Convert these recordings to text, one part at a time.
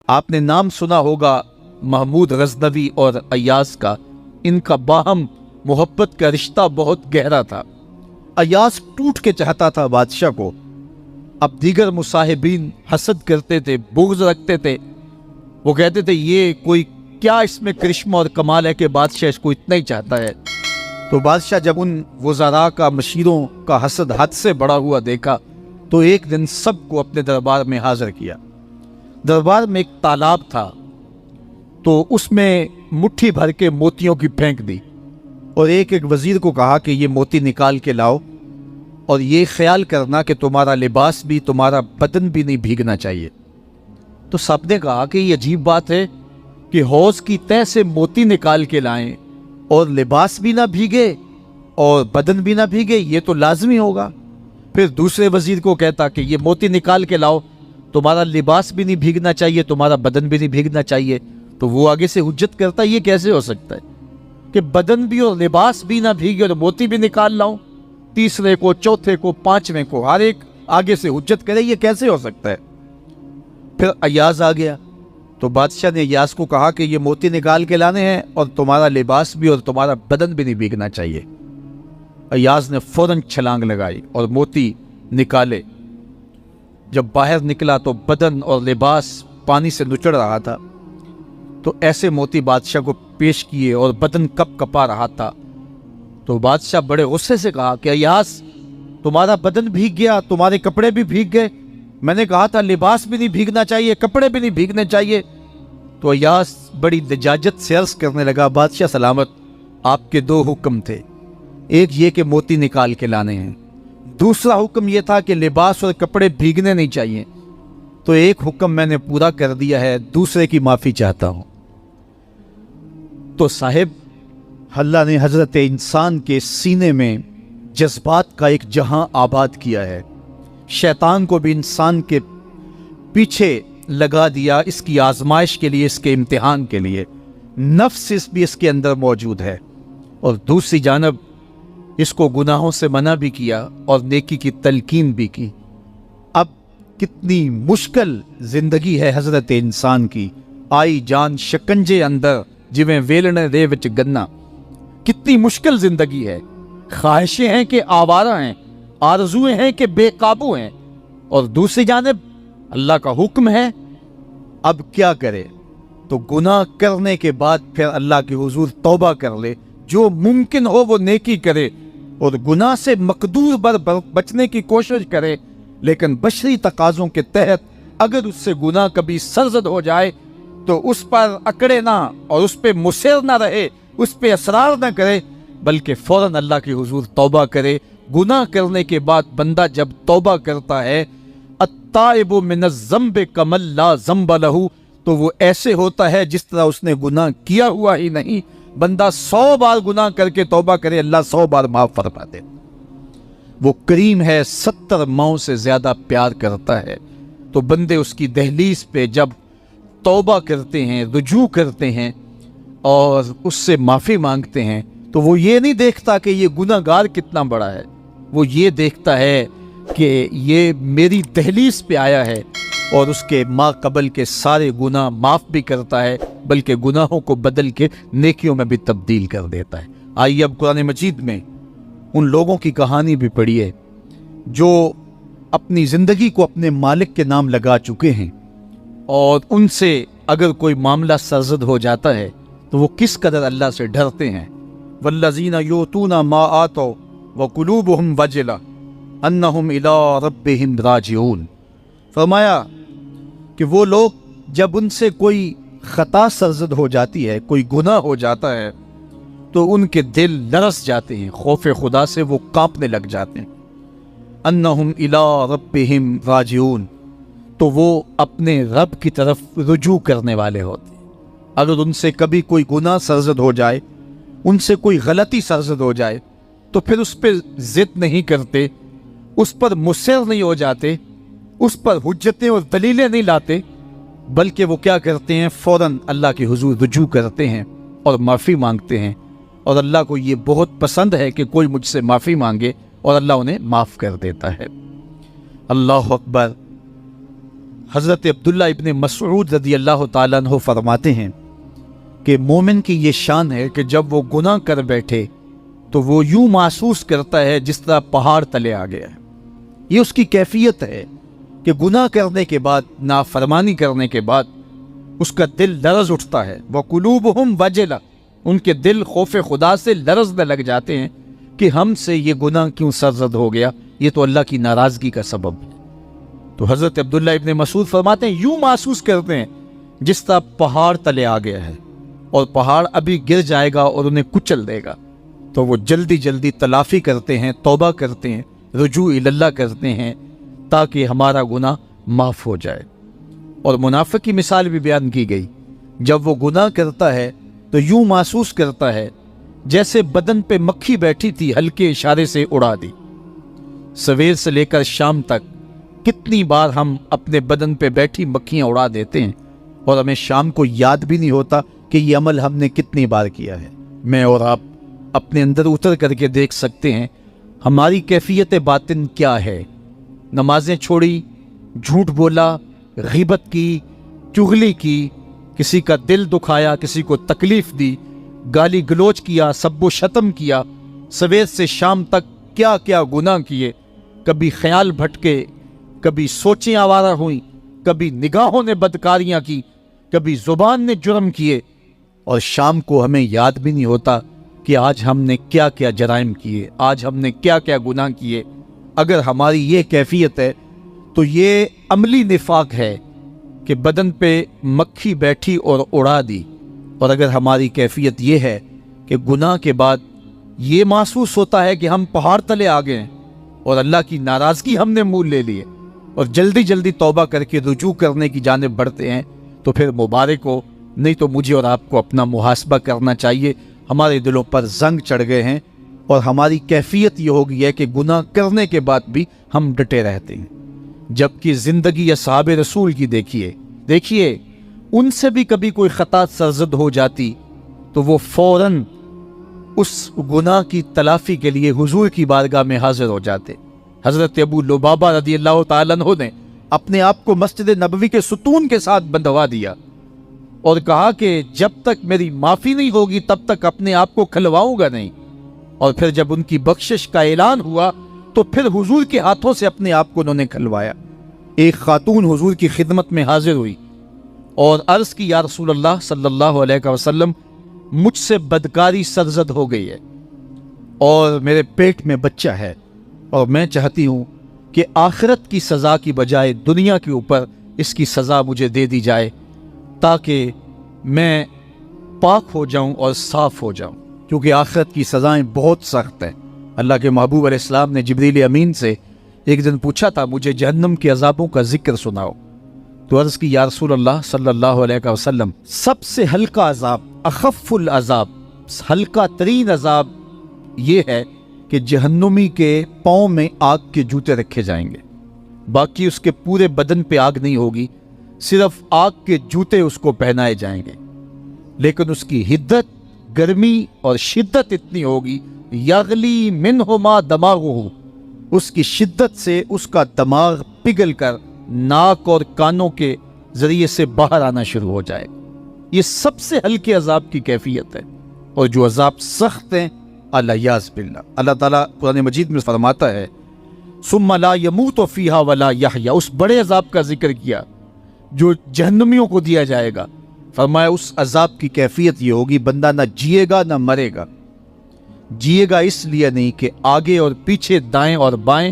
آپ نے نام سنا ہوگا محمود غزنوی اور ایاز کا، ان کا باہم محبت کا رشتہ بہت گہرا تھا۔ ایاز ٹوٹ کے چاہتا تھا بادشاہ کو، اب دیگر مصاحبین حسد کرتے تھے، بغض رکھتے تھے، وہ کہتے تھے یہ کوئی کیا اس میں کرشمہ اور کمال ہے کہ بادشاہ اس کو اتنا ہی چاہتا ہے۔ تو بادشاہ جب ان وزراء کا، مشیروں کا حسد حد سے بڑا ہوا دیکھا تو ایک دن سب کو اپنے دربار میں حاضر کیا۔ دربار میں ایک تالاب تھا، تو اس میں مٹھی بھر کے موتیوں کی پھینک دی اور ایک ایک وزیر کو کہا کہ یہ موتی نکال کے لاؤ، اور یہ خیال کرنا کہ تمہارا لباس بھی، تمہارا بدن بھی نہیں بھیگنا چاہیے۔ تو سب نے کہا کہ یہ عجیب بات ہے کہ حوض کی تہہ سے موتی نکال کے لائیں اور لباس بھی نہ بھیگے اور بدن بھی نہ بھیگے، یہ تو لازمی ہوگا۔ پھر دوسرے وزیر کو کہتا کہ یہ موتی نکال کے لاؤ، تمہارا لباس بھی نہیں بھیگنا چاہیے، تمہارا بدن بھی نہیں بھیگنا چاہیے۔ تو وہ آگے سے حجت کرتا یہ کیسے ہو سکتا ہے کہ بدن بھی اور لباس بھی نہ بھیگے اور موتی بھی نکال لاؤں؟ تیسرے کو، چوتھے کو، پانچویں کو، ہر ایک آگے سے حجت کرے یہ کیسے ہو سکتا ہے۔ پھر ایاز آ گیا تو بادشاہ نے ایاز کو کہا کہ یہ موتی نکال کے لانے ہیں اور تمہارا لباس بھی اور تمہارا بدن بھی نہیں بھیگنا چاہیے۔ ایاز نے فوراً چھلانگ لگائی اور موتی نکالے۔ جب باہر نکلا تو بدن اور لباس پانی سے نچڑ رہا تھا، تو ایسے موتی بادشاہ کو پیش کیے اور بدن کپ کپا رہا تھا۔ تو بادشاہ بڑے غصے سے کہا کہ ایاز تمہارا بدن بھیگ گیا، تمہارے کپڑے بھی بھیگ گئے، میں نے کہا تھا لباس بھی نہیں بھیگنا چاہیے، کپڑے بھی نہیں بھیگنے چاہیے۔ تو ایاز بڑی لجاجت سے عرض کرنے لگا، بادشاہ سلامت، آپ کے دو حکم تھے، ایک یہ کہ موتی نکال کے لانے ہیں، دوسرا حکم یہ تھا کہ لباس اور کپڑے بھیگنے نہیں چاہیے۔ تو ایک حکم میں نے پورا کر دیا ہے، دوسرے کی معافی چاہتا ہوں۔ تو صاحب، اللہ نے حضرت انسان کے سینے میں جذبات کا ایک جہاں آباد کیا ہے، شیطان کو بھی انسان کے پیچھے لگا دیا، اس کی آزمائش کے لیے، اس کے امتحان کے لیے۔ نفس بھی اس کے اندر موجود ہے، اور دوسری جانب اس کو گناہوں سے منع بھی کیا اور نیکی کی تلقین بھی کی۔ اب کتنی مشکل زندگی ہے حضرت انسان کی، آئی جان شکنجے اندر جویں ویلنے دے وچ گنا، کتنی مشکل زندگی ہے۔ خواہشیں ہیں کہ آوارہ ہیں، آرزویں ہیں کہ بے قابو ہیں، اور دوسری جانب اللہ کا حکم ہے۔ اب کیا کرے؟ تو گناہ کرنے کے بعد پھر اللہ کے حضور توبہ کر لے، جو ممکن ہو وہ نیکی کرے اور گناہ سے مقدور بچنے کی کوشش کرے، لیکن بشری تقاضوں کے تحت اگر اس سے گناہ کبھی سرزد ہو جائے تو اس پر اکڑے نہ اور اس پہ مصر نہ رہے، اس پہ اصرار نہ کرے، بلکہ فوراً اللہ کے حضور توبہ کرے۔ گناہ کرنے کے بعد بندہ جب توبہ کرتا ہے، التائب من الذنب کمن لا ذنب لہ، تو وہ ایسے ہوتا ہے جس طرح اس نے گناہ کیا ہوا ہی نہیں۔ بندہ 100 بار گناہ کر کے توبہ کرے، اللہ 100 بار معاف فرما دے۔ وہ کریم ہے، 70 ماؤں سے زیادہ پیار کرتا ہے۔ تو بندے اس کی دہلیز پہ جب توبہ کرتے ہیں، رجوع کرتے ہیں اور اس سے معافی مانگتے ہیں، تو وہ یہ نہیں دیکھتا کہ یہ گناہ گار کتنا بڑا ہے، وہ یہ دیکھتا ہے کہ یہ میری دہلیز پہ آیا ہے اور اس کے ما قبل کے سارے گناہ معاف بھی کرتا ہے، بلکہ گناہوں کو بدل کے نیکیوں میں بھی تبدیل کر دیتا ہے۔ آئیے اب قرآن مجید میں ان لوگوں کی کہانی بھی پڑھیے جو اپنی زندگی کو اپنے مالک کے نام لگا چکے ہیں، اور ان سے اگر کوئی معاملہ سرزد ہو جاتا ہے تو وہ کس قدر اللہ سے ڈرتے ہیں۔ والذین یؤتون ما آتوا وقلوبہم وجلہ انہم الی ربہم راجعون۔ فرمایا کہ وہ لوگ جب ان سے کوئی خطا سرزد ہو جاتی ہے، کوئی گناہ ہو جاتا ہے، تو ان کے دل لرز جاتے ہیں، خوف خدا سے وہ کانپنے لگ جاتے ہیں۔ انہم الی ربہم راجعون، تو وہ اپنے رب کی طرف رجوع کرنے والے ہوتے ہیں۔ اگر ان سے کبھی کوئی گناہ سرزد ہو جائے، ان سے کوئی غلطی سرزد ہو جائے، تو پھر اس پہ ضد نہیں کرتے، اس پر مصر نہیں ہو جاتے، اس پر حجتیں اور دلیلیں نہیں لاتے، بلکہ وہ کیا کرتے ہیں، فوراً اللہ کے حضور رجوع کرتے ہیں اور معافی مانگتے ہیں۔ اور اللہ کو یہ بہت پسند ہے کہ کوئی مجھ سے معافی مانگے، اور اللہ انہیں معاف کر دیتا ہے۔ اللہ اکبر۔ حضرت عبداللہ ابن مسعود رضی اللہ تعالیٰ عنہ فرماتے ہیں کہ مومن کی یہ شان ہے کہ جب وہ گناہ کر بیٹھے تو وہ یوں محسوس کرتا ہے جس طرح پہاڑ تلے آ گیا ہے۔ یہ اس کی کیفیت ہے کہ گناہ کرنے کے بعد، نافرمانی کرنے کے بعد اس کا دل لرز اٹھتا ہے۔ وَقُلُوبُهُمْ وَجِلَةٌ، ان کے دل خوف خدا سے لرزنے لگ جاتے ہیں کہ ہم سے یہ گناہ کیوں سرزد ہو گیا، یہ تو اللہ کی ناراضگی کا سبب ہے۔ تو حضرت عبداللہ ابن مسعود فرماتے ہیں یوں محسوس کرتے ہیں جس طرح پہاڑ تلے آ گیا ہے اور پہاڑ ابھی گر جائے گا اور انہیں کچل دے گا، تو وہ جلدی جلدی تلافی کرتے ہیں، توبہ کرتے ہیں، رجوع اللہ کرتے ہیں تاکہ ہمارا گناہ معاف ہو جائے۔ اور منافق کی مثال بھی بیان کی گئی، جب وہ گناہ کرتا ہے تو یوں محسوس کرتا ہے جیسے بدن پہ مکھی بیٹھی تھی، ہلکے اشارے سے اڑا دی۔ سویر سے لے کر شام تک کتنی بار ہم اپنے بدن پہ بیٹھی مکھیاں اڑا دیتے ہیں اور ہمیں شام کو یاد بھی نہیں ہوتا کہ یہ عمل ہم نے کتنی بار کیا ہے۔ میں اور آپ اپنے اندر اتر کر کے دیکھ سکتے ہیں ہماری کیفیت باطن کیا ہے۔ نمازیں چھوڑی، جھوٹ بولا، غیبت کی، چغلی کی، کسی کا دل دکھایا، کسی کو تکلیف دی، گالی گلوچ کیا، سب و شتم کیا، سویر سے شام تک کیا کیا گناہ کیے، کبھی خیال بھٹکے، کبھی سوچیں آوارہ ہوئیں، کبھی نگاہوں نے بدکاریاں کی، کبھی زبان نے جرم کیے، اور شام کو ہمیں یاد بھی نہیں ہوتا کہ آج ہم نے کیا کیا جرائم کیے، آج ہم نے کیا کیا گناہ کیے۔ اگر ہماری یہ کیفیت ہے تو یہ عملی نفاق ہے کہ بدن پہ مکھی بیٹھی اور اڑا دی۔ اور اگر ہماری کیفیت یہ ہے کہ گناہ کے بعد یہ محسوس ہوتا ہے کہ ہم پہاڑ تلے آ گئے ہیں اور اللہ کی ناراضگی ہم نے مول لے لیے اور جلدی جلدی توبہ کر کے رجوع کرنے کی جانب بڑھتے ہیں، تو پھر مبارک ہو، نہیں تو مجھے اور آپ کو اپنا محاسبہ کرنا چاہیے۔ ہمارے دلوں پر زنگ چڑھ گئے ہیں اور ہماری کیفیت یہ ہو گئی ہے کہ گناہ کرنے کے بعد بھی ہم ڈٹے رہتے ہیں، جبکہ زندگی اصحاب رسول کی دیکھیے ان سے بھی کبھی کوئی خطا سرزد ہو جاتی تو وہ فوراً اس گناہ کی تلافی کے لیے حضور کی بارگاہ میں حاضر ہو جاتے۔ حضرت ابو لبابہ رضی اللہ تعالیٰ عنہ نے اپنے آپ کو مسجد نبوی کے ستون کے ساتھ بندھوا دیا اور کہا کہ جب تک میری معافی نہیں ہوگی تب تک اپنے آپ کو کھلواؤں گا نہیں۔ اور پھر جب ان کی بخشش کا اعلان ہوا تو پھر حضور کے ہاتھوں سے اپنے آپ کو انہوں نے کھلوایا۔ ایک خاتون حضور کی خدمت میں حاضر ہوئی اور عرض کی، یا رسول اللہ صلی اللہ علیہ وسلم، مجھ سے بدکاری سرزد ہو گئی ہے اور میرے پیٹ میں بچہ ہے، اور میں چاہتی ہوں کہ آخرت کی سزا کی بجائے دنیا کے اوپر اس کی سزا مجھے دے دی جائے تاکہ میں پاک ہو جاؤں اور صاف ہو جاؤں، کیونکہ آخرت کی سزائیں بہت سخت ہیں۔ اللہ کے محبوب علیہ السلام نے جبریل امین سے ایک دن پوچھا تھا، مجھے جہنم کے عذابوں کا ذکر سناؤ، تو عرض کی، یا رسول اللہ صلی اللہ علیہ وسلم، سب سے ہلکا عذاب، اخف العذاب، ہلکا ترین عذاب یہ ہے کہ جہنمی کے پاؤں میں آگ کے جوتے رکھے جائیں گے، باقی اس کے پورے بدن پہ آگ نہیں ہوگی، صرف آگ کے جوتے اس کو پہنائے جائیں گے، لیکن اس کی حدت، گرمی اور شدت اتنی ہوگی، یغلی منہما دماغہ، اس کی شدت سے اس کا دماغ پگھل کر ناک اور کانوں کے ذریعے سے باہر آنا شروع ہو جائے۔ یہ سب سے ہلکے عذاب کی کیفیت ہے، اور جو عذاب سخت ہیں، الیاذ باللہ، اللہ تعالیٰ قرآن مجید میں فرماتا ہے ثم لا يموت فیہا ولا یحیا، اس بڑے عذاب کا ذکر کیا جو جہنمیوں کو دیا جائے گا، فرمایا اس عذاب کی کیفیت یہ ہوگی، بندہ نہ جیے گا نہ مرے گا۔ جیے گا اس لیے نہیں کہ آگے اور پیچھے، دائیں اور بائیں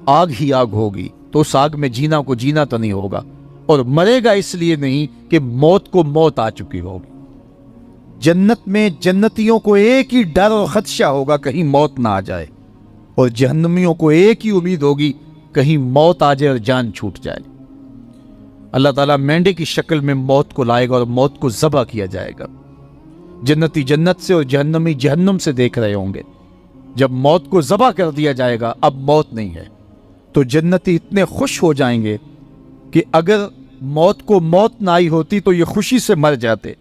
آگ ہی آگ ہوگی، تو اس آگ میں جینا کو جینا تو نہیں ہوگا، اور مرے گا اس لیے نہیں کہ موت کو موت آ چکی ہوگی۔ جنت میں جنتیوں کو ایک ہی ڈر اور خدشہ ہوگا کہیں موت نہ آ جائے، اور جہنمیوں کو ایک ہی امید ہوگی کہیں موت آ جائے اور جان چھوٹ جائے۔ اللہ تعالیٰ مینڈے کی شکل میں موت کو لائے گا اور موت کو ذبح کیا جائے گا۔ جنتی جنت سے اور جہنمی جہنم سے دیکھ رہے ہوں گے، جب موت کو ذبح کر دیا جائے گا، اب موت نہیں ہے، تو جنتی اتنے خوش ہو جائیں گے کہ اگر موت کو موت نہ آئی ہوتی تو یہ خوشی سے مر جاتے،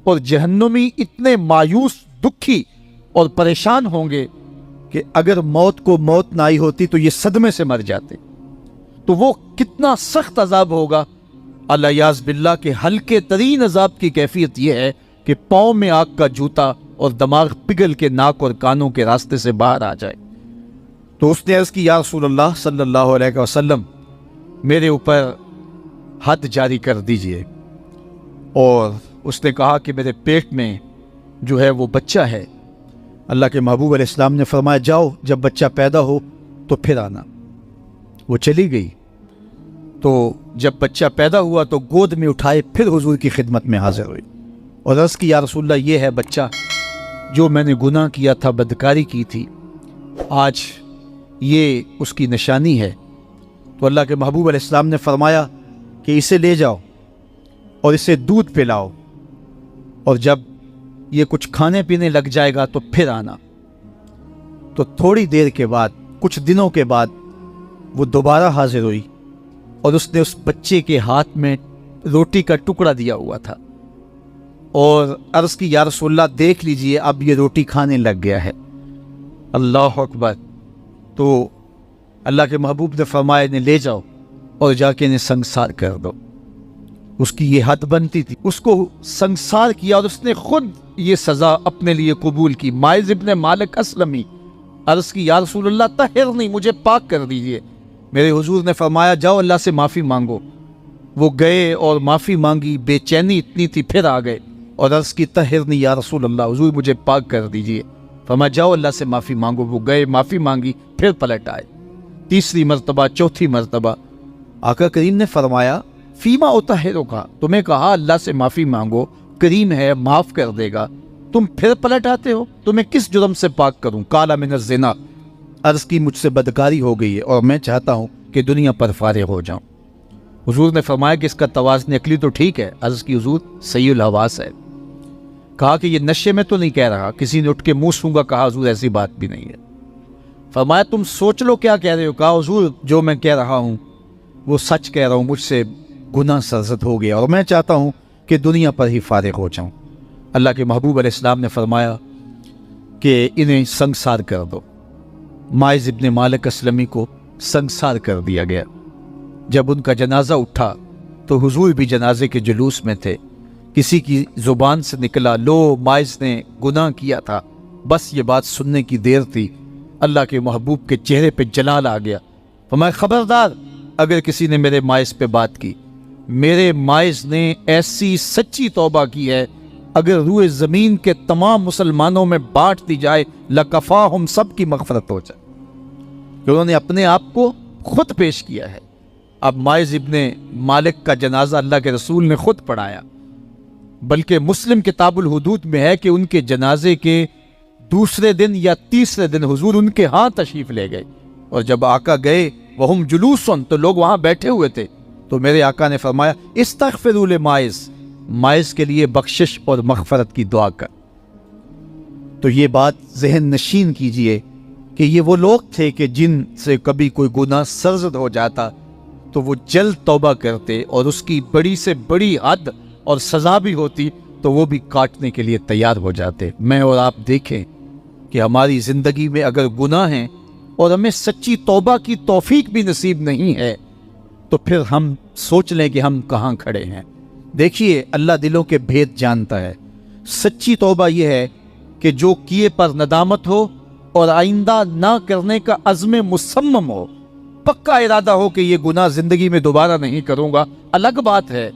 اور جہنمی اتنے مایوس، دکھی اور پریشان ہوں گے کہ اگر موت کو موت نہ آئی ہوتی تو یہ صدمے سے مر جاتے۔ تو وہ کتنا سخت عذاب ہوگا الیاذ باللہ کے ہلکے ترین عذاب کی کیفیت یہ ہے کہ پاؤں میں آگ کا جوتا اور دماغ پگھل کے ناک اور کانوں کے راستے سے باہر آ جائے۔ تو اس نے عرض کی یا رسول اللہ صلی اللہ علیہ وسلم میرے اوپر حد جاری کر دیجئے، اور اس نے کہا کہ میرے پیٹ میں جو ہے وہ بچہ ہے۔ اللہ کے محبوب علیہ السلام نے فرمایا جاؤ جب بچہ پیدا ہو تو پھر آنا۔ وہ چلی گئی، تو جب بچہ پیدا ہوا تو گود میں اٹھائے پھر حضور کی خدمت میں حاضر ہوئی اور عرض کی یا رسول اللہ یہ ہے بچہ جو میں نے گناہ کیا تھا، بدکاری کی تھی، آج یہ اس کی نشانی ہے۔ تو اللہ کے محبوب علیہ السلام نے فرمایا کہ اسے لے جاؤ اور اسے دودھ پلاؤ، اور جب یہ کچھ کھانے پینے لگ جائے گا تو پھر آنا۔ تو تھوڑی دیر کے بعد، کچھ دنوں کے بعد وہ دوبارہ حاضر ہوئی اور اس نے اس بچے کے ہاتھ میں روٹی کا ٹکڑا دیا ہوا تھا اور عرض کی یا رسول اللہ دیکھ لیجئے اب یہ روٹی کھانے لگ گیا ہے۔ اللہ اکبر۔ تو اللہ کے محبوب نے فرمایا انہیں لے جاؤ اور جا کے انہیں سنگسار کر دو۔ اس کی یہ حد بنتی تھی، اس کو سنگسار کیا اور اس نے خود یہ سزا اپنے لیے قبول کی۔ مائز ابن مالک اسلمی عرض کی یا رسول اللہ طہرنی، مجھے پاک کر دیجئے۔ میرے حضور نے فرمایا جاؤ اللہ سے معافی مانگو۔ وہ گئے اور معافی مانگی، بے چینی اتنی تھی، پھر آ گئے اور عرض کی طہرنی یا رسول اللہ، حضور مجھے پاک کر دیجئے۔ فرمایا جاؤ اللہ سے معافی مانگو۔ وہ گئے، معافی مانگی، پھر پلٹ آئے، تیسری مرتبہ، چوتھی مرتبہ۔ آقا کریم نے فرمایا فیما اطہرک، تمہیں کہا اللہ سے معافی مانگو، کریم ہے معاف کر دے گا، تم پھر پلٹ آتے ہو، تمہیں کس جرم سے پاک کروں؟ قال من الزنا، عرض کی مجھ سے بدکاری ہو گئی ہے اور میں چاہتا ہوں کہ دنیا پر فارغ ہو جاؤں۔ حضور نے فرمایا کہ اس کا توازن عقلی تو ٹھیک ہے۔ عرض کی حضور صحیح الحواس ہے۔ کہا کہ یہ نشے میں تو نہیں کہہ رہا، کسی نے اٹھ کے منہ سونگا؟ کہا حضور ایسی بات بھی نہیں ہے۔ فرمایا تم سوچ لو کیا کہہ رہے ہو؟ کہا حضور جو میں کہہ رہا ہوں وہ سچ کہہ رہا ہوں، مجھ سے گناہ سرزد ہو گیا اور میں چاہتا ہوں کہ دنیا پر ہی فارغ ہو جاؤں۔ اللہ کے محبوب علیہ السلام نے فرمایا کہ انہیں سنگسار کر دو۔ مائز ابن مالک اسلمی کو سنگسار کر دیا گیا۔ جب ان کا جنازہ اٹھا تو حضور بھی جنازے کے جلوس میں تھے۔ کسی کی زبان سے نکلا لو مائز نے گناہ کیا تھا، بس یہ بات سننے کی دیر تھی، اللہ کے محبوب کے چہرے پہ جلال آ گیا۔ فرمایا خبردار اگر کسی نے میرے مائز پہ بات کی، میرے مائز نے ایسی سچی توبہ کی ہے اگر روئے زمین کے تمام مسلمانوں میں بانٹ دی جائے لکفاہم، سب کی مغفرت ہو جائے، کہ انہوں نے اپنے آپ کو خود پیش کیا ہے۔ اب مائز ابن مالک کا جنازہ اللہ کے رسول نے خود پڑھایا، بلکہ مسلم کتاب الحدود میں ہے کہ ان کے جنازے کے دوسرے دن یا تیسرے دن حضور ان کے ہاں تشریف لے گئے، اور جب آقا گئے وہم جلوسن، تو لوگ وہاں بیٹھے ہوئے تھے، تو میرے آقا نے فرمایا استغفروا لمائز، مائز کے لیے بخشش اور مغفرت کی دعا کر۔ تو یہ بات ذہن نشین کیجئے کہ یہ وہ لوگ تھے کہ جن سے کبھی کوئی گناہ سرزد ہو جاتا تو وہ جلد توبہ کرتے، اور اس کی بڑی سے بڑی حد اور سزا بھی ہوتی تو وہ بھی کاٹنے کے لیے تیار ہو جاتے۔ میں اور آپ دیکھیں کہ ہماری زندگی میں اگر گناہ ہیں اور ہمیں سچی توبہ کی توفیق بھی نصیب نہیں ہے تو پھر ہم سوچ لیں کہ ہم کہاں کھڑے ہیں۔ دیکھیے اللہ دلوں کے بھید جانتا ہے۔ سچی توبہ یہ ہے کہ جو کیے پر ندامت ہو اور آئندہ نہ کرنے کا عزم مصمم ہو، پکا ارادہ ہو کہ یہ گناہ زندگی میں دوبارہ نہیں کروں گا۔ الگ بات ہے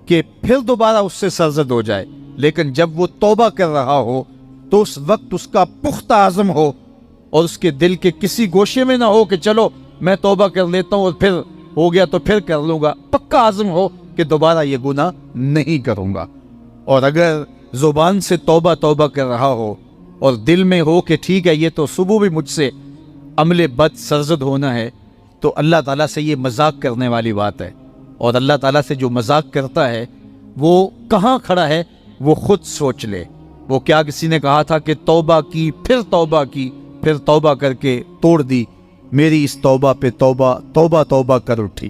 کہ پھر دوبارہ اس سے سرزد ہو جائے، لیکن جب وہ توبہ کر رہا ہو تو اس وقت اس کا پختہ عزم ہو اور اس کے دل کے کسی گوشے میں نہ ہو کہ چلو میں توبہ کر لیتا ہوں اور پھر ہو گیا تو پھر کر لوں گا۔ پکا عزم ہو کہ دوبارہ یہ گناہ نہیں کروں گا۔ اور اگر زبان سے توبہ توبہ کر رہا ہو اور دل میں ہو کہ ٹھیک ہے یہ تو صبح بھی مجھ سے عمل بد سرزد ہونا ہے، تو اللہ تعالیٰ سے یہ مذاق کرنے والی بات ہے، اور اللہ تعالیٰ سے جو مذاق کرتا ہے وہ کہاں کھڑا ہے وہ خود سوچ لے۔ وہ کیا کسی نے کہا تھا کہ توبہ کی، پھر توبہ کی، پھر توبہ کر کے توڑ دی، میری اس توبہ پہ توبہ توبہ توبہ کر اٹھی۔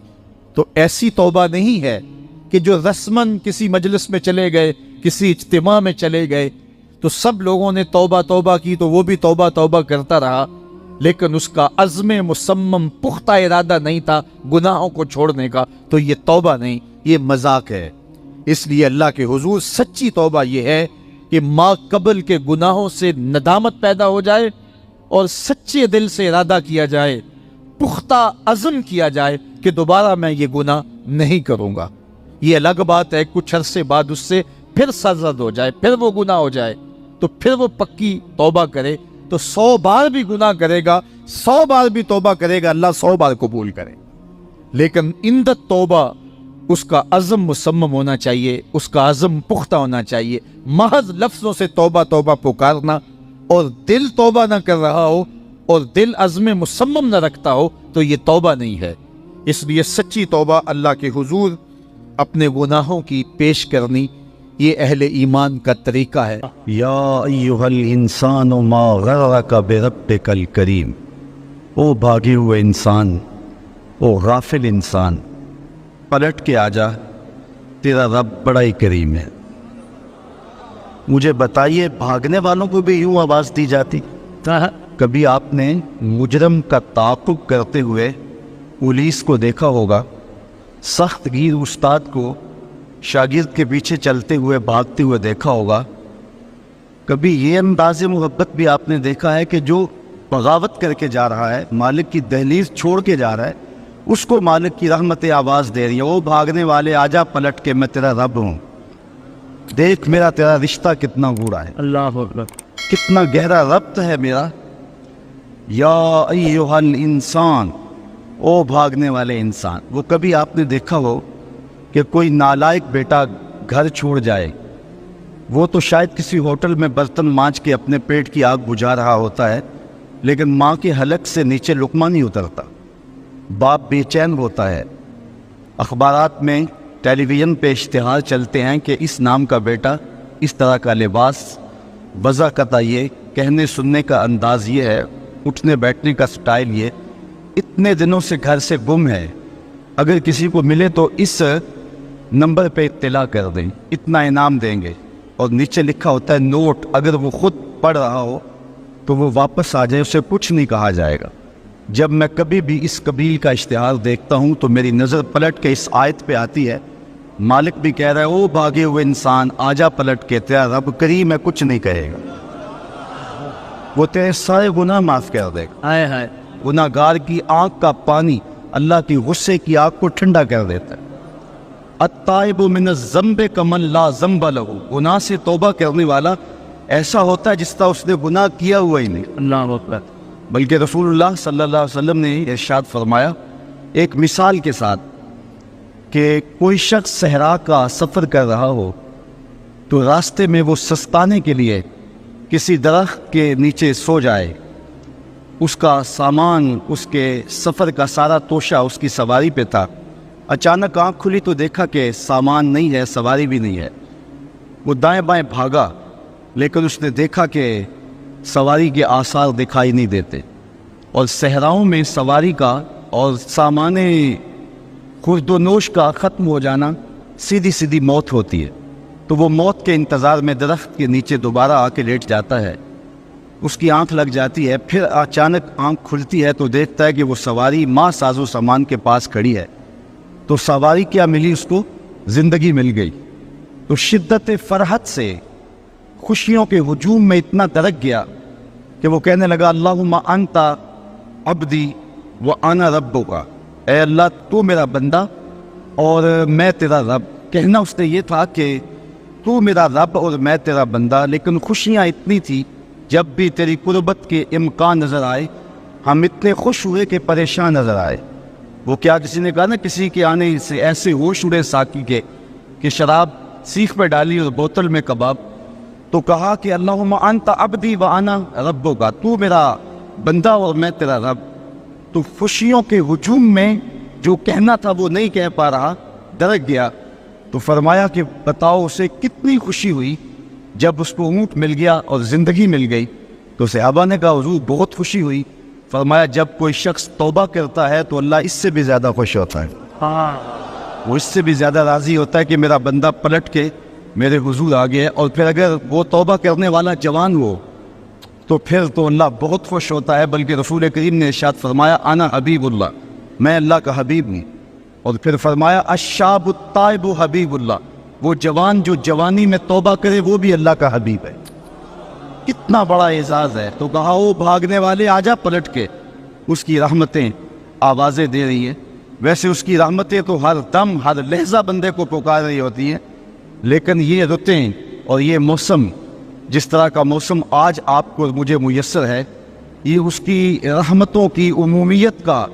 تو ایسی توبہ نہیں ہے کہ جو رسماً کسی مجلس میں چلے گئے، کسی اجتماع میں چلے گئے تو سب لوگوں نے توبہ توبہ کی تو وہ بھی توبہ توبہ کرتا رہا، لیکن اس کا عزم مصمم پختہ ارادہ نہیں تھا گناہوں کو چھوڑنے کا، تو یہ توبہ نہیں، یہ مذاق ہے۔ اس لیے اللہ کے حضور سچی توبہ یہ ہے کہ ما قبل کے گناہوں سے ندامت پیدا ہو جائے اور سچے دل سے ارادہ کیا جائے، پختہ عزم کیا جائے کہ دوبارہ میں یہ گناہ نہیں کروں گا۔ یہ الگ بات ہے کچھ عرصے بعد اس سے پھر سرزد ہو جائے، پھر وہ گناہ ہو جائے، تو پھر وہ پکی توبہ کرے تو 100 بار بھی گناہ کرے گا، 100 بار بھی توبہ کرے گا، اللہ 100 بار قبول کرے۔ لیکن اندت توبہ اس کا عزم مصمم ہونا چاہیے، اس کا عزم پختہ ہونا چاہیے۔ محض لفظوں سے توبہ توبہ پکارنا اور دل توبہ نہ کر رہا ہو اور دل عزم مصمم نہ رکھتا ہو تو یہ توبہ نہیں ہے۔ اس لیے سچی توبہ اللہ کے حضور اپنے گناہوں کی پیش کرنی، یہ اہل ایمان کا طریقہ ہے۔ یا ایھا الانسان ما غرک بربک الکریم، او بھاگے ہوئے انسان، او غافل انسان، پلٹ کے آ جا، تیرا رب بڑا ہی کریم ہے۔ مجھے بتائیے بھاگنے والوں کو بھی یوں آواز دی جاتی؟ کبھی آپ نے مجرم کا تعاقب کرتے ہوئے پولیس کو دیکھا ہوگا، سخت گیر استاد کو شاگرد کے پیچھے چلتے ہوئے بھاگتے ہوئے دیکھا ہوگا؟ کبھی یہ انداز محبت بھی آپ نے دیکھا ہے کہ جو بغاوت کر کے جا رہا ہے، مالک کی دہلیز چھوڑ کے جا رہا ہے، اس کو مالک کی رحمت آواز دے رہی ہے، وہ بھاگنے والے آجا پلٹ کے، میں تیرا رب ہوں، دیکھ میرا تیرا رشتہ کتنا گوڑا ہے، اللہ اکبر، کتنا گہرا ربط ہے میرا۔ یا ایھا الانسان، او بھاگنے والے انسان۔ وہ کبھی آپ نے دیکھا ہو کہ کوئی نالائق بیٹا گھر چھوڑ جائے، وہ تو شاید کسی ہوٹل میں برتن مانج کے اپنے پیٹ کی آگ بجھا رہا ہوتا ہے، لیکن ماں کے حلق سے نیچے لقمہ نہیں اترتا، باپ بے چین ہوتا ہے۔ اخبارات میں، ٹیلی ویژن پہ اشتہار چلتے ہیں کہ اس نام کا بیٹا، اس طرح کا لباس، وضع قطع یہ، کہنے سننے کا انداز یہ ہے، اٹھنے بیٹھنے کا سٹائل یہ، اتنے دنوں سے گھر سے گم ہے، اگر کسی کو ملے تو اس نمبر پہ اطلاع کر دیں، اتنا انعام دیں گے، اور نیچے لکھا ہوتا ہے نوٹ، اگر وہ خود پڑھ رہا ہو تو وہ واپس آ جائے، اسے کچھ نہیں کہا جائے گا۔ جب میں کبھی بھی اس قبیل کا اشتہار دیکھتا ہوں تو میری نظر پلٹ کے اس آیت پہ آتی ہے، مالک بھی کہہ رہا ہے او بھاگے ہوئے انسان، آجا پلٹ کے، تیرا رب کریم ہے، کچھ نہیں کہے گا، وہ تیرے سارے گناہ معاف کر دے گا۔ ہائے ہائے، گناہ گار کی آنکھ کا پانی اللہ کی غصے کی آگ کو ٹھنڈا کر دیتا ہے۔ التائب من الذنب کمن لا ذنب لہ، گناہ سے توبہ کرنے والا ایسا ہوتا ہے جس طرح اس نے گناہ کیا ہوا ہی نہیں۔ اللہ اکبر، بلکہ رسول اللہ صلی اللہ علیہ وسلم نے ارشاد فرمایا ایک مثال کے ساتھ کہ کوئی شخص صحرا کا سفر کر رہا ہو تو راستے میں وہ سستانے کے لیے کسی درخت کے نیچے سو جائے، اس کا سامان، اس کے سفر کا سارا توشہ اس کی سواری پہ تھا، اچانک آنکھ کھلی تو دیکھا کہ سامان نہیں ہے، سواری بھی نہیں ہے، وہ دائیں بائیں بھاگا لیکن اس نے دیکھا کہ سواری کے آثار دکھائی نہیں دیتے، اور صحراؤں میں سواری کا اور سامان خورد و نوش کا ختم ہو جانا سیدھی سیدھی موت ہوتی ہے، تو وہ موت کے انتظار میں درخت کے نیچے دوبارہ آ کے لیٹ جاتا ہے، اس کی آنکھ لگ جاتی ہے، پھر اچانک آنکھ کھلتی ہے تو دیکھتا ہے کہ وہ سواری ماں ساز و سامان کے پاس کھڑی ہے، تو سواری کیا ملی اس کو؟ زندگی مل گئی۔ تو شدت فرحت سے خوشیوں کے ہجوم میں اتنا درک گیا کہ وہ کہنے لگا اللہم انت عبدی وانا ربک، اے اللہ تو میرا بندہ اور میں تیرا رب۔ کہنا اس نے یہ تھا کہ تو میرا رب اور میں تیرا بندہ، لیکن خوشیاں اتنی تھی جب بھی تیری قربت کے امکان نظر آئے ہم اتنے خوش ہوئے کہ پریشان نظر آئے۔ وہ کیا کسی نے کہا نا کسی کے آنے سے ایسے ہوش اڑے ساقی کے کہ شراب سیخ پہ ڈالی اور بوتل میں کباب، تو کہا کہ اللہم انت عبدی وانا ربک، تو میرا بندہ اور میں تیرا رب۔ تو خوشیوں کے ہجوم میں جو کہنا تھا وہ نہیں کہہ پا رہا، درک گیا، تو فرمایا کہ بتاؤ اسے کتنی خوشی ہوئی جب اس کو اونٹ مل گیا اور زندگی مل گئی۔ تو صحابہ نے کہا حضور بہت خوشی ہوئی۔ فرمایا جب کوئی شخص توبہ کرتا ہے تو اللہ اس سے بھی زیادہ خوش ہوتا ہے، وہ اس سے بھی زیادہ راضی ہوتا ہے کہ میرا بندہ پلٹ کے میرے حضور آ گیا۔ اور پھر اگر وہ توبہ کرنے والا جوان ہو تو پھر تو اللہ بہت خوش ہوتا ہے، بلکہ رسول کریم نے ارشاد فرمایا انا حبیب اللہ، میں اللہ کا حبیب ہوں، اور پھر فرمایا الشاب التائب حبیب اللہ، وہ جوان جو جوانی میں توبہ کرے وہ بھی اللہ کا حبیب ہے۔ کتنا بڑا اعزاز ہے۔ تو کہا وہ بھاگنے والے آجا پلٹ کے، اس کی رحمتیں آوازیں دے رہی ہیں۔ ویسے اس کی رحمتیں تو ہر دم ہر لحظہ بندے کو پکار رہی ہوتی ہیں، لیکن یہ رتیں اور یہ موسم، جس طرح کا موسم آج آپ کو مجھے میسر ہے، یہ اس کی رحمتوں کی عمومیت کا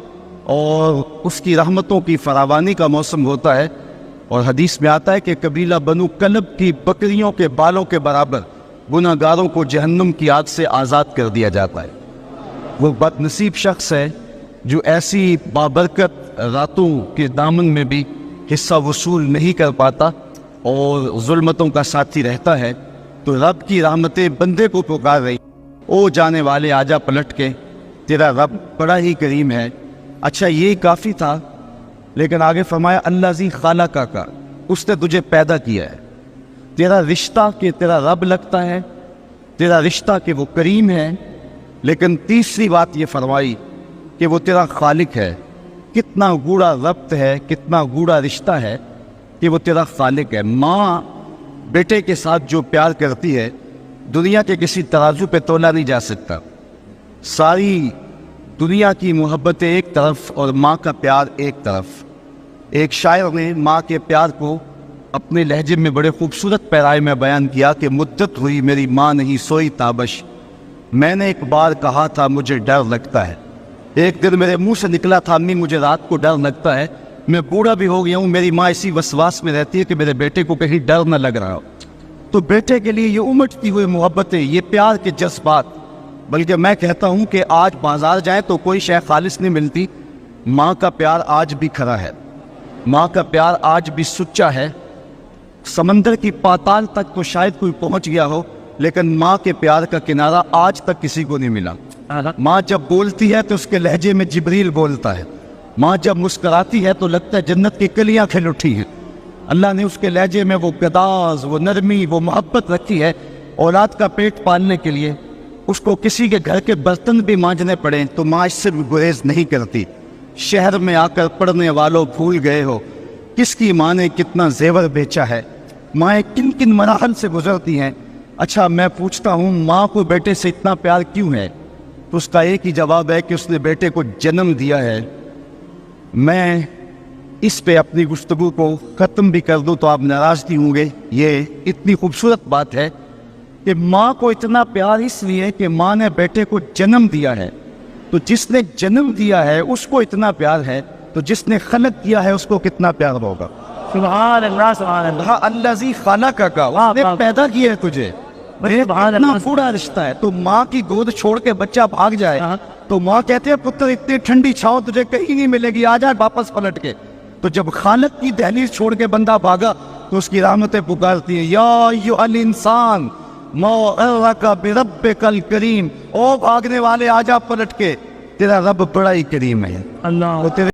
اور اس کی رحمتوں کی فراوانی کا موسم ہوتا ہے۔ اور حدیث میں آتا ہے کہ قبیلہ بنو کلب کی بکریوں کے بالوں کے برابر گناہ گاروں کو جہنم کی آگ سے آزاد کر دیا جاتا ہے۔ وہ بد نصیب شخص ہے جو ایسی بابرکت راتوں کے دامن میں بھی حصہ وصول نہیں کر پاتا اور ظلمتوں کا ساتھی رہتا ہے۔ تو رب کی رحمتیں بندے کو پکار رہی، او جانے والے آجا پلٹ کے، تیرا رب بڑا ہی کریم ہے۔ اچھا یہ کافی تھا، لیکن آگے فرمایا اللہ زی خالقہ کا، اس نے تجھے پیدا کیا ہے۔ تیرا رشتہ کہ تیرا رب لگتا ہے، تیرا رشتہ کہ وہ کریم ہے، لیکن تیسری بات یہ فرمائی کہ وہ تیرا خالق ہے۔ کتنا گوڑا ربط ہے، کتنا گوڑا رشتہ ہے کہ وہ تیرا خالق ہے۔ ماں بیٹے کے ساتھ جو پیار کرتی ہے دنیا کے کسی ترازو پہ تولا نہیں جا سکتا۔ ساری دنیا کی محبتیں ایک طرف اور ماں کا پیار ایک طرف۔ ایک شاعر نے ماں کے پیار کو اپنے لہجے میں بڑے خوبصورت پیرائے میں بیان کیا کہ مدت ہوئی میری ماں نہیں سوئی تابش، میں نے ایک بار کہا تھا مجھے ڈر لگتا ہے۔ ایک دن میرے منہ سے نکلا تھا امی مجھے رات کو ڈر لگتا ہے، میں بوڑھا بھی ہو گیا ہوں، میری ماں اسی وسواس میں رہتی ہے کہ میرے بیٹے کو کہیں ڈر نہ لگ رہا ہو۔ تو بیٹے کے لیے یہ امٹتی ہوئی محبتیں، یہ پیار کے جذبات، بلکہ میں کہتا ہوں کہ آج بازار جائیں تو کوئی شے خالص نہیں ملتی، ماں کا پیار آج بھی کھڑا ہے، ماں کا پیار آج بھی سچا ہے۔ سمندر کی پاتال تک تو شاید کوئی پہنچ گیا ہو، لیکن ماں کے پیار کا کنارہ آج تک کسی کو نہیں ملا۔ ماں جب بولتی ہے تو اس کے لہجے میں جبریل بولتا ہے، ماں جب مسکراتی ہے تو لگتا ہے جنت کی کلیاں کھل اٹھی ہیں۔ اللہ نے اس کے لہجے میں وہ گداز، وہ نرمی، وہ محبت رکھی ہے۔ اولاد کا پیٹ پالنے کے لیے اس کو کسی کے گھر کے برتن بھی مانجنے پڑیں تو ماں اس سے بھی گریز نہیں کرتی۔ شہر میں آ کر پڑھنے والوں بھول گئے ہو کس کی ماں نے کتنا زیور بیچا ہے، مائیں کن کن مراحل سے گزرتی ہیں۔ اچھا میں پوچھتا ہوں ماں کو بیٹے سے اتنا پیار کیوں ہے؟ تو اس کا ایک ہی جواب ہے کہ اس نے بیٹے کو جنم دیا ہے۔ میں اس پہ اپنی گفتگو کو ختم بھی کر دوں تو آپ ناراض نہیں ہوں گے۔ یہ اتنی خوبصورت بات ہے کہ ماں کو اتنا پیار اس لیے کہ ماں نے بیٹے کو جنم دیا ہے، تو جس نے جنم دیا ہے اس کو اتنا پیار ہے، تو جس نے خلق کیا ہے اس کو کتنا پیار ہوگا۔ سبحان اللہ سبحان اللہ۔ اللہ زی خالقہ کا، اس نے پیدا کیا ہے تجھے، اتنا بڑا رشتہ ہے۔ تو ماں کی گود چھوڑ کے بچہ بھاگ جائے تو ماں کہتے ہیں پتر اتنی ٹھنڈی چھاؤں تجھے کہیں نہیں ملے گی، آ جائے واپس پلٹ کے۔ تو جب خالق کی دہلیز چھوڑ کے بندہ بھاگا تو اس کی رحمتیں پکارتی ہیں، یا ایھا الانسان ما غرک بربک الکریم، او بھاگنے والے آ جا پلٹ کے، تیرا رب بڑا ہی کریم ہے۔ اللہ وہ تیرے